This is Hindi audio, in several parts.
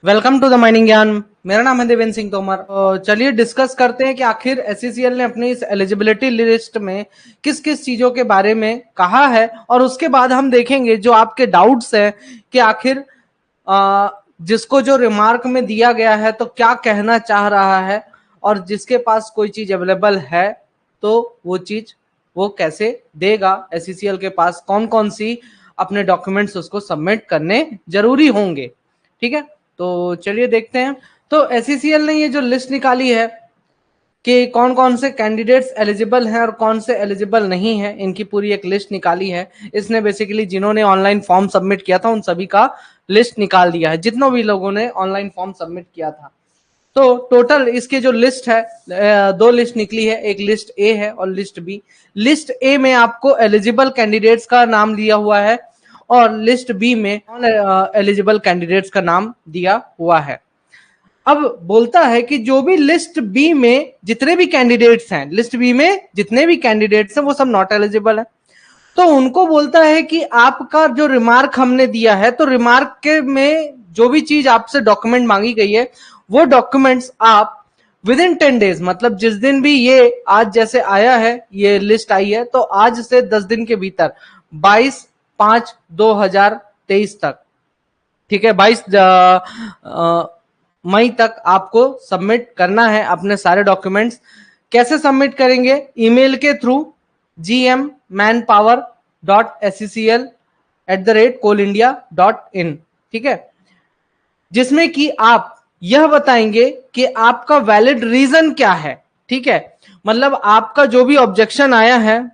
वेलकम टू द माइनिंग ज्ञान। मेरा नाम है देवेंद्र सिंह तोमर। चलिए डिस्कस करते हैं कि आखिर एससीसीएल ने अपनी इस एलिजिबिलिटी लिस्ट में किस किस चीजों के बारे में कहा है, और उसके बाद हम देखेंगे जो आपके डाउट्स हैं कि आखिर जिसको जो रिमार्क में दिया गया है तो क्या कहना चाह रहा है, और जिसके पास कोई चीज अवेलेबल है तो वो चीज वो कैसे देगा, एससीसीएल के पास कौन कौन सी अपने डॉक्यूमेंट्स उसको सबमिट करने जरूरी होंगे। ठीक है, तो चलिए देखते हैं। तो एससीसीएल ने ये जो लिस्ट निकाली है कि कौन कौन से कैंडिडेट्स एलिजिबल हैं और कौन से एलिजिबल नहीं है, इनकी पूरी एक लिस्ट निकाली है। इसने बेसिकली जिन्होंने ऑनलाइन फॉर्म सबमिट किया था उन सभी का लिस्ट निकाल दिया है, जितनों भी लोगों ने ऑनलाइन फॉर्म सबमिट किया था। तो टोटल इसके जो लिस्ट है, दो लिस्ट निकली है, एक लिस्ट ए है और लिस्ट बी। लिस्ट ए में आपको एलिजिबल कैंडिडेट्स का नाम दिया हुआ है और लिस्ट बी में नॉन एलिजिबल कैंडिडेट्स का नाम दिया हुआ है। अब बोलता है कि जो भी लिस्ट बी में जितने भी कैंडिडेट्स हैं, लिस्ट बी में जितने भी कैंडिडेट्स हैं वो सब नॉट एलिजिबल है। तो उनको बोलता है कि आपका जो रिमार्क हमने दिया है, तो रिमार्क के में जो भी चीज आपसे डॉक्यूमेंट मांगी गई है वो डॉक्यूमेंट्स आप विद इन 10 डेज, मतलब जिस दिन भी ये आज जैसे आया है, ये लिस्ट आई है, तो आज से 10 दिन के भीतर 22/5/2023 तक, ठीक है, 22 मई तक आपको सबमिट करना है अपने सारे डॉक्यूमेंट्स। कैसे सबमिट करेंगे? ईमेल के थ्रू gmmanpower.scl@coalindia.in, ठीक है, जिसमें कि आप यह बताएंगे कि आपका वैलिड रीजन क्या है। ठीक है, मतलब आपका जो भी ऑब्जेक्शन आया है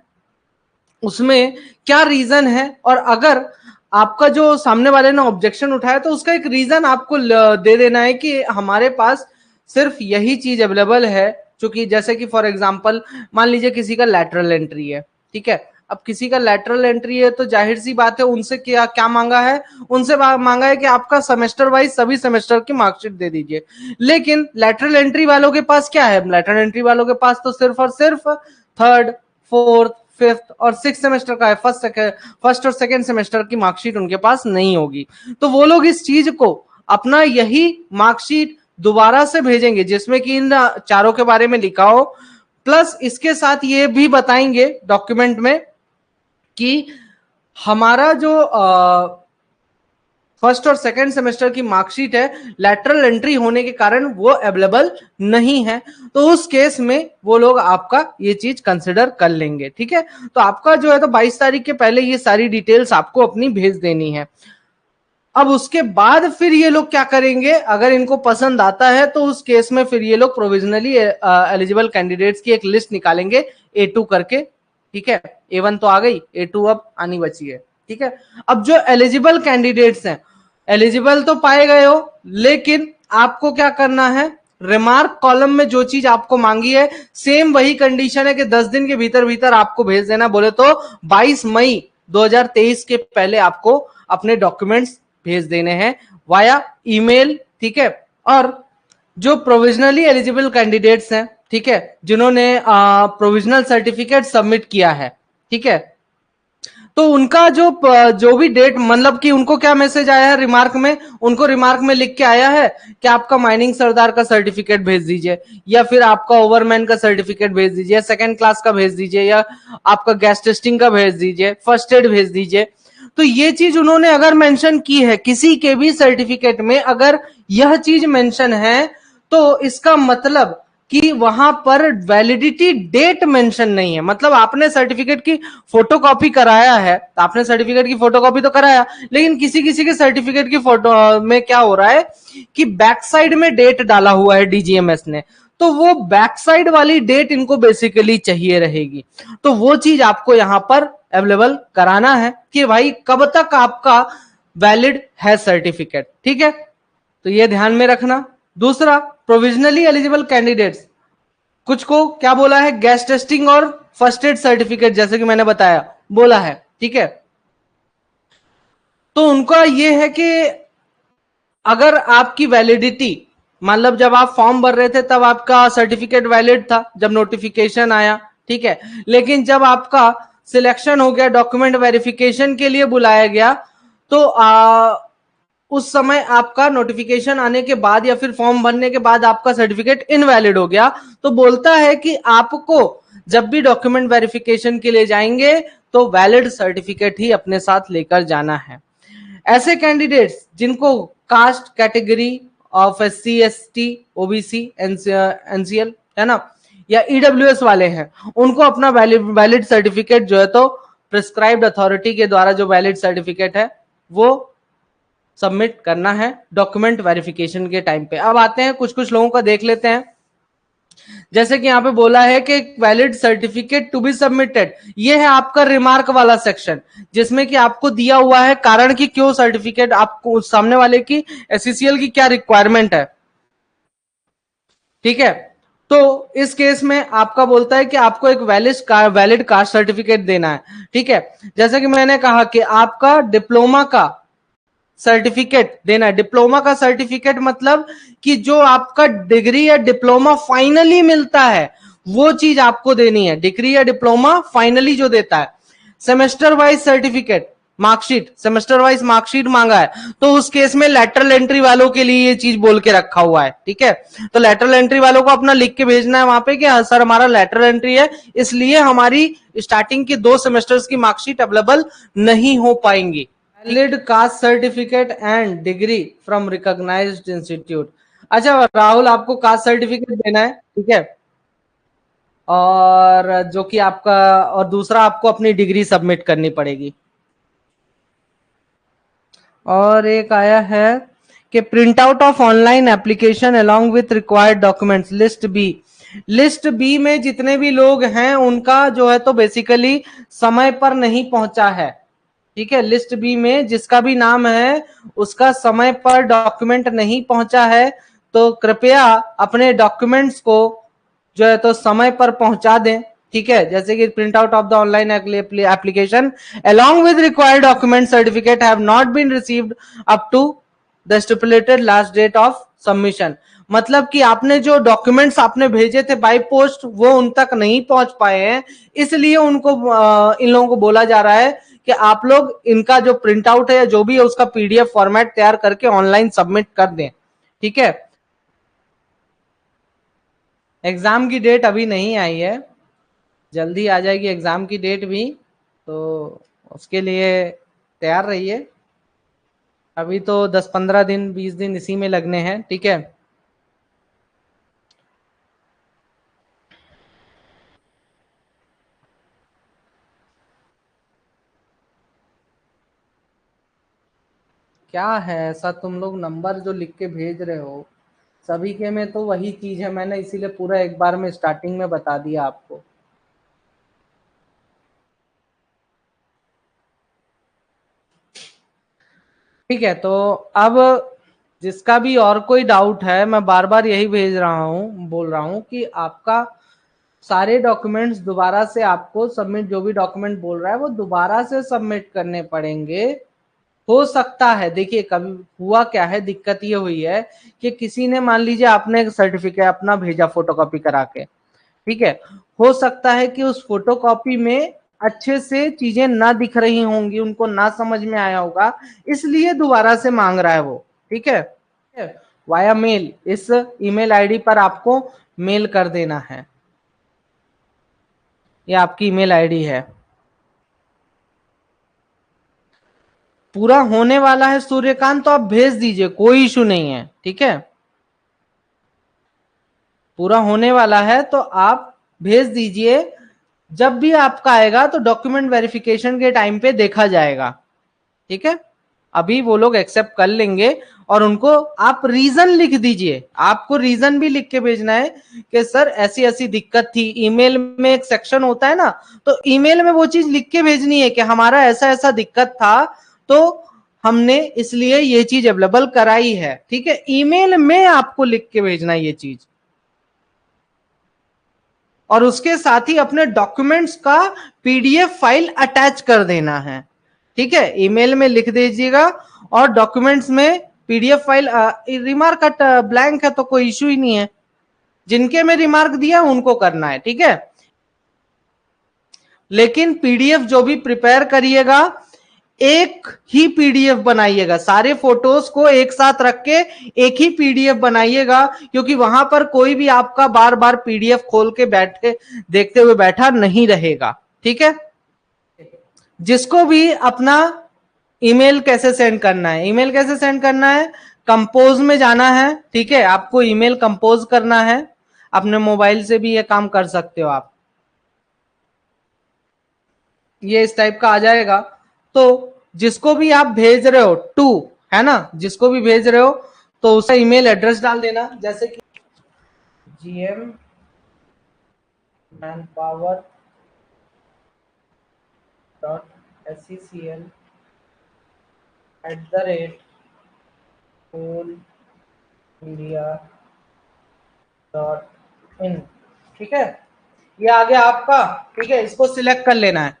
उसमें क्या रीजन है, और अगर आपका जो सामने वाले ने ऑब्जेक्शन उठाया तो उसका एक रीजन आपको दे देना है कि हमारे पास सिर्फ यही चीज अवेलेबल है। क्योंकि जैसे कि फॉर एग्जांपल मान लीजिए किसी का लैटरल एंट्री है, ठीक है, अब किसी का लैटरल एंट्री है तो जाहिर सी बात है उनसे क्या क्या मांगा है, उनसे मांगा है कि आपका सेमेस्टर वाइज सभी सेमेस्टर की मार्कशीट दे दीजिए। लेकिन लैटरल एंट्री वालों के पास क्या है? लैटरल एंट्री वालों के पास तो सिर्फ और सिर्फ थर्ड, फोर्थ, फिफ्थ और सिक्स सेमेस्टर का है। फर्स्ट और सेकेंड सेमेस्टर की मार्कशीट उनके पास नहीं होगी। तो वो लोग इस चीज को अपना यही मार्कशीट दोबारा से भेजेंगे जिसमें कि इन चारों के बारे में लिखा हो, प्लस इसके साथ ये भी बताएंगे डॉक्यूमेंट में कि हमारा जो फर्स्ट और सेकेंड सेमेस्टर की मार्कशीट है लैटरल एंट्री होने के कारण वो अवेलेबल नहीं है, तो उस केस में वो लोग आपका ये चीज कंसिडर कर लेंगे। ठीक है, तो आपका जो है तो 22 तारीख के पहले ये सारी डिटेल्स आपको अपनी भेज देनी है। अब उसके बाद फिर ये लोग क्या करेंगे, अगर इनको पसंद आता है तो उस केस में फिर ये लोग प्रोविजनली एलिजिबल कैंडिडेट्स की एक लिस्ट निकालेंगे A2 करके। ठीक है, A1 तो आ गई, A2 अब आनी बची है। ठीक है, अब जो एलिजिबल कैंडिडेट्स हैं, एलिजिबल तो पाए गए हो, लेकिन आपको क्या करना है, रिमार्क कॉलम में जो चीज आपको मांगी है सेम वही कंडीशन है कि 10 दिन के भीतर भीतर आपको भेज देना। बोले तो 22 मई 2023 के पहले आपको अपने डॉक्यूमेंट्स भेज देने हैं वाया ईमेल। ठीक है, और जो प्रोविजनली एलिजिबल कैंडिडेट्स हैं, ठीक है, जिन्होंने प्रोविजनल सर्टिफिकेट सबमिट किया है, ठीक है, तो उनका जो भी डेट, मतलब कि उनको क्या मैसेज आया है रिमार्क में, उनको रिमार्क में लिख के आया है कि आपका माइनिंग सरदार का सर्टिफिकेट भेज दीजिए, या फिर आपका ओवरमैन का सर्टिफिकेट भेज दीजिए, या सेकंड क्लास का भेज दीजिए, या आपका गैस टेस्टिंग का भेज दीजिए, फर्स्ट एड भेज दीजिए। तो ये चीज उन्होंने अगर मेंशन की है किसी के भी सर्टिफिकेट में, अगर यह चीज मेंशन है तो इसका मतलब कि वहां पर वैलिडिटी डेट मेंशन नहीं है। मतलब आपने सर्टिफिकेट की फोटोकॉपी कराया है, आपने सर्टिफिकेट की फोटोकॉपी तो कराया, लेकिन किसी किसी के सर्टिफिकेट की फोटो में क्या हो रहा है कि बैक साइड में डेट डाला हुआ है डीजीएमएस ने, तो वो बैक साइड वाली डेट इनको बेसिकली चाहिए रहेगी। तो वो चीज आपको यहां पर अवेलेबल कराना है कि भाई कब तक आपका वैलिड है सर्टिफिकेट। ठीक है, तो ये ध्यान में रखना। दूसरा, प्रोविजनली एलिजिबल कैंडिडेट्स, कुछ को क्या बोला है, गैस टेस्टिंग और फर्स्ट एड सर्टिफिकेट, जैसे कि मैंने बताया बोला है। ठीक है, तो उनका यह है कि अगर आपकी वैलिडिटी, मतलब जब आप फॉर्म भर रहे थे तब आपका सर्टिफिकेट वैलिड था जब नोटिफिकेशन आया, ठीक है, लेकिन जब आपका सिलेक्शन हो गया, डॉक्यूमेंट वेरिफिकेशन के लिए बुलाया गया, तो उस समय आपका नोटिफिकेशन आने के बाद या फिर फॉर्म भरने के बाद आपका सर्टिफिकेट इनवैलिड हो गया, तो बोलता है कि आपको जब भी डॉक्यूमेंट वेरिफिकेशन के लिए जाएंगे तो वैलिड सर्टिफिकेट ही अपने साथ लेकर जाना है। ऐसे कैंडिडेट्स जिनको caste category of SC ST OBC NCL है ना, या EWS वाले हैं, उनको अपना वैलिड सर्टिफिकेट जो है तो प्रिस्क्राइब्ड अथॉरिटी के द्वारा जो वैलिड सर्टिफिकेट है वो सबमिट करना है डॉक्यूमेंट वेरिफिकेशन के टाइम पे। अब आते हैं कुछ कुछ लोगों का देख लेते हैं। जैसे कि यहाँ पे बोला है कि valid certificate to be submitted, ये है आपका रिमार्क वाला सेक्शन, जिसमें कि आपको दिया हुआ है कारण कि क्यों सर्टिफिकेट आपको सामने वाले की SCCL की क्या रिक्वायरमेंट है। ठीक है, तो इस केस में आपका बोलता है कि आपको एक वैलिड कास्ट सर्टिफिकेट देना है। ठीक है, जैसे कि मैंने कहा कि आपका डिप्लोमा का सर्टिफिकेट देना है। डिप्लोमा का सर्टिफिकेट मतलब कि जो आपका डिग्री या डिप्लोमा फाइनली मिलता है वो चीज आपको देनी है। डिग्री या डिप्लोमा फाइनली जो देता है। Semester wise certificate, marksheet, semester wise marksheet मांगा है, तो उस केस में लेटरल एंट्री वालों के लिए ये चीज बोल के रखा हुआ है। ठीक है, तो लेटरल एंट्री वालों को अपना लिख के भेजना है वहां पे कि हाँ सर हमारा लेटरल एंट्री है, इसलिए हमारी स्टार्टिंग की 2 सेमेस्टर्स की मार्कशीट अवेलेबल नहीं हो पाएंगी। Valid caste certificate and degree from recognised institute. अच्छा राहुल, आपको कास्ट सर्टिफिकेट देना है, ठीक है, और जो कि आपका, और दूसरा आपको अपनी डिग्री सबमिट करनी पड़ेगी। और एक आया है कि print out of online application along with required documents list B. List B में जितने भी लोग हैं उनका जो है तो बेसिकली समय पर नहीं पहुंचा है। ठीक है, लिस्ट बी में जिसका भी नाम है उसका समय पर डॉक्यूमेंट नहीं पहुंचा है, तो कृपया अपने डॉक्यूमेंट्स को जो है तो समय पर पहुंचा दें। ठीक है, जैसे कि print out of the online application along with required document certificate have not been received up to the stipulated last date of submission। मतलब कि आपने जो डॉक्यूमेंट्स आपने भेजे थे बाय पोस्ट वो उन तक नहीं पहुंच पाए हैं, इसलिए उनको इन लोगों को बोला जा रहा है कि आप लोग इनका जो प्रिंट आउट है या जो भी है उसका PDF फॉर्मेट तैयार करके ऑनलाइन सबमिट कर दें। ठीक है, एग्जाम की डेट अभी नहीं आई है, जल्दी आ जाएगी एग्जाम की डेट भी, तो उसके लिए तैयार रहिए। अभी तो 10-15 दिन 20 दिन इसी में लगने हैं। ठीक है, क्या है ऐसा तुम लोग नंबर जो लिख के भेज रहे हो सभी के में तो वही चीज है, मैंने इसीलिए पूरा एक बार में स्टार्टिंग में बता दिया आपको। ठीक है, तो अब जिसका भी और कोई डाउट है, मैं बार बार यही भेज रहा हूँ, बोल रहा हूँ कि आपका सारे डॉक्यूमेंट्स दोबारा से आपको सबमिट, जो भी डॉक्यूमेंट बोल रहा है वो दोबारा से सबमिट करने पड़ेंगे। हो सकता है, देखिए कभी हुआ क्या है, दिक्कत ये हुई है कि किसी ने, मान लीजिए आपने सर्टिफिकेट अपना भेजा फोटोकॉपी करा के, ठीक है, हो सकता है कि उस फोटोकॉपी में अच्छे से चीजें ना दिख रही होंगी, उनको ना समझ में आया होगा, इसलिए दोबारा से मांग रहा है वो। ठीक है, वाया मेल, इस ईमेल आईडी पर आपको मेल कर देना है, ये आपकी ईमेल आईडी है। पूरा होने वाला है सूर्यकांत, तो आप भेज दीजिए, कोई इशू नहीं है। ठीक है, पूरा होने वाला है तो आप भेज दीजिए, जब भी आपका आएगा तो डॉक्यूमेंट वेरिफिकेशन के टाइम पे देखा जाएगा। ठीक है, अभी वो लोग एक्सेप्ट कर लेंगे, और उनको आप रीजन लिख दीजिए, आपको रीजन भी लिख के भेजना है कि सर ऐसी ऐसी दिक्कत थी। ईमेल में एक सेक्शन होता है ना, तो ईमेल में वो चीज लिख के भेजनी है कि हमारा ऐसा ऐसा दिक्कत था, तो हमने इसलिए ये चीज अवेलेबल कराई है। ठीक है, ईमेल में आपको लिख के भेजना है ये चीज, और उसके साथ ही अपने डॉक्यूमेंट्स का PDF फाइल अटैच कर देना है। ठीक है, ईमेल में लिख दीजिएगा और डॉक्यूमेंट्स में PDF फाइल, रिमार्क ब्लैंक है तो कोई इशू ही नहीं है, जिनके में रिमार्क दिया उनको करना है। ठीक है, लेकिन PDF जो भी प्रिपेयर करिएगा एक ही पीडीएफ बनाइएगा, सारे फोटोज को एक साथ रख के एक ही पीडीएफ बनाइएगा, क्योंकि वहां पर कोई भी आपका बार बार पीडीएफ खोल के बैठे देखते हुए बैठा नहीं रहेगा। ठीक है, जिसको भी अपना ईमेल कैसे सेंड करना है, ईमेल कैसे सेंड करना है, कंपोज में जाना है। ठीक है, आपको ईमेल कंपोज करना है, अपने मोबाइल से भी ये काम कर सकते हो आप। ये इस टाइप का आ जाएगा। तो जिसको भी आप भेज रहे हो टू, है ना, जिसको भी भेज रहे हो तो उसका ईमेल एड्रेस डाल देना, जैसे कि GM manpower .secl @coolmedia.in। ठीक है, ये आ गया आपका। ठीक है, इसको सिलेक्ट कर लेना है,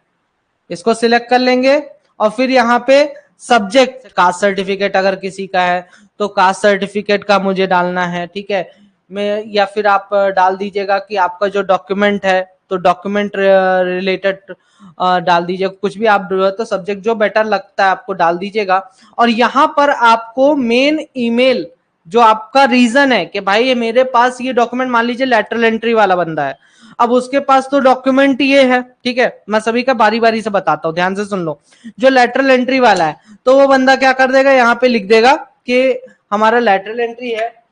इसको सिलेक्ट कर लेंगे और फिर यहाँ पे सब्जेक्ट कास्ट सर्टिफिकेट अगर किसी का है तो कास्ट सर्टिफिकेट का मुझे डालना है। ठीक है, मैं या फिर आप डाल दीजिएगा कि आपका जो डॉक्यूमेंट है तो डॉक्यूमेंट रिलेटेड डाल दीजिएगा, कुछ भी आप तो सब्जेक्ट जो बेटर लगता है आपको डाल दीजिएगा। और यहाँ पर आपको मेन ईमेल जो आपका रीजन है कि भाई ये मेरे पास ये डॉक्यूमेंट, मान लीजिए लेटरल एंट्री वाला बंदा है, अब उसके पास तो डॉक्यूमेंट ये है। ठीक है, मैं सभी का बारी बारी से बताता हूं, ध्यान से सुन लो। जो लेटरल एंट्री वाला है तो वो बंदा क्या कर देगा, यहाँ पे लिख देगा कि हमारा लेटरल एंट्री है,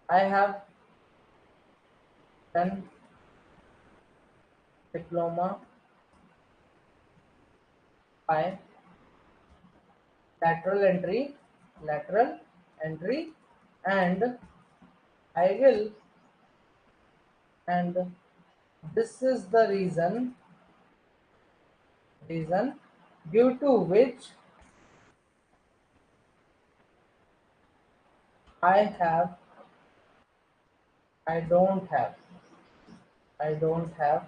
I have done diploma by lateral entry and I will, and this is the reason due to which I don't have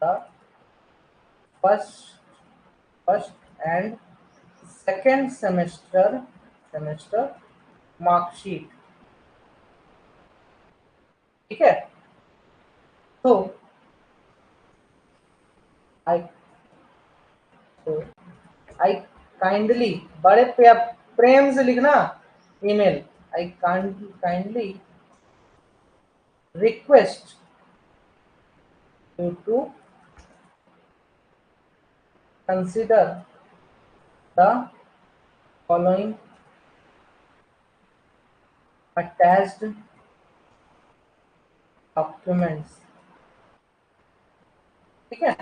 the first and second semester marksheet। ठीक है, तो I काइंडली, बड़े प्रेम से लिखना email, I kindly request you to consider the following attached documents. ठीक है,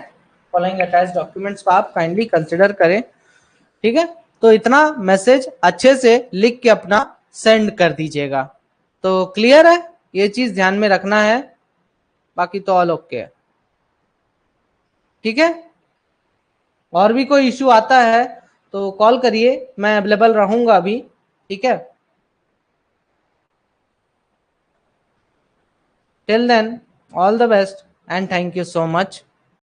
फॉलोइंग अटैच्ड डॉक्यूमेंट्स को आप काइंडली कंसिडर करें। ठीक है, तो इतना मैसेज अच्छे से लिख के अपना सेंड कर दीजिएगा। तो क्लियर है, ये चीज ध्यान में रखना है, बाकी तो ऑल ओके है। ठीक है, और भी कोई इश्यू आता है तो कॉल करिए, मैं अवेलेबल रहूंगा अभी। ठीक है, till then all the best and thank you so much.